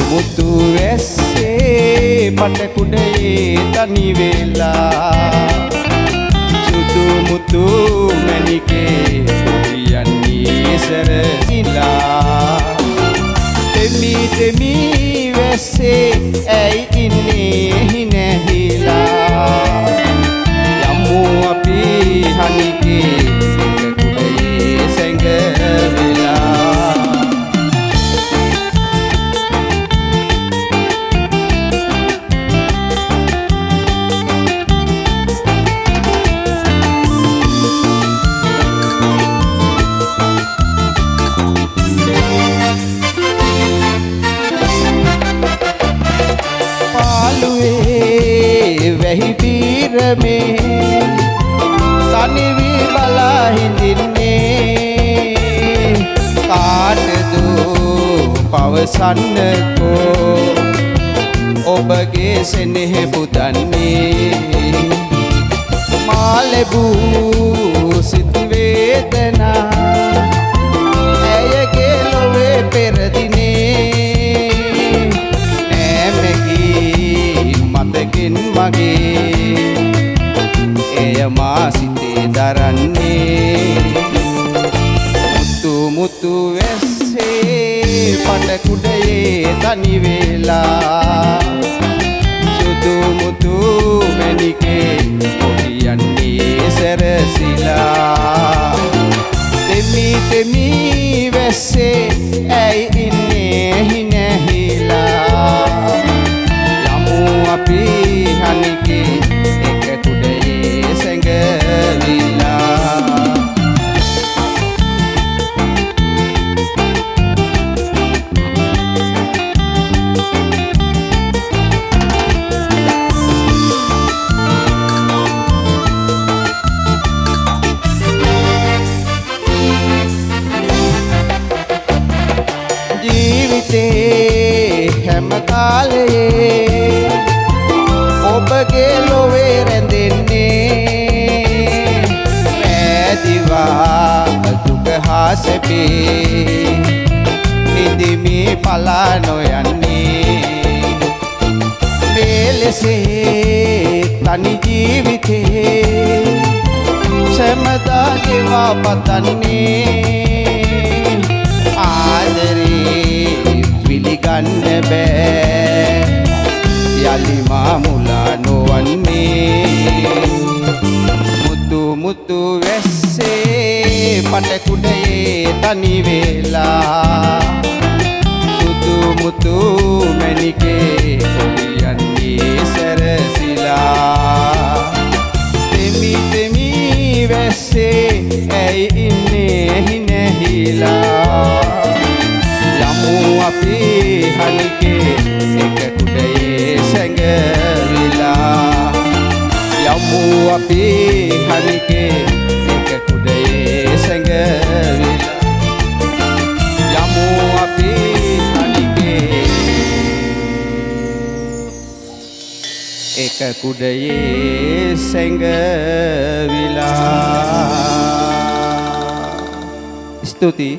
මුතු වැස්සේ පටකුඩේ තනි වෙලා සුදු මුතු මැණිකේ යන්නේ සැරසිලා තෙමි තෙමි වැස්සේ ඇයි ඉන්නේ නැහිලා යමු අපි හනිකේ කුඩේ සැඟවිලා වැහි පීරමේ තනිවි බලා හිඳින්නේ කාටද පවසන්නකෝ ඔබගේ සෙනෙහ පුදන්නේ මා ලැබූ සිත වේදනා ඇයගේ ලොවේ පෙරදිනේ මතකින් මගේ එය මා සිතේ දරන්නේ මුතු මුතු වැස්සේ පටකුඩේ තනි වෙලා සුදු මුතු මැණිකේ යන්නේ සැරසිලා තෙමි තෙමි වැස්සේ ඇයි ඉන්නේ නැහිලා අපි හනිකේ එක කුඩේ සැඟවිලා ජීවිතේ හැම කාලයේ ඔබගේ ලොවේ රැඳෙන්නේ පැදිවා දුක හා සැපේ නිදිමි පලා නොයන්නේ මෙලෙසේ තනි ජීවිතේ සැමදා ගෙවා පතන්නේ ආදරේ පිළිගන්න බෑ යලි මාමුලා නොවන්නේ මුතු මුතු වැස්සේ පටකුඩේ තනි වෙලා සුදු මුතු මැණිකේ යන්නේ සැරසිලා තෙමි තෙමි වැස්සේ ඇයි ඉන්නේ නැහිලා යමු අපි හනිකේ එක කුඩේ සැඟවිලා යමු අපි හනිකේ එක කුඩේ සැඟවිලා යමු අපි හනිකේ එක කුඩේ සැඟවිලා ස්තුතියි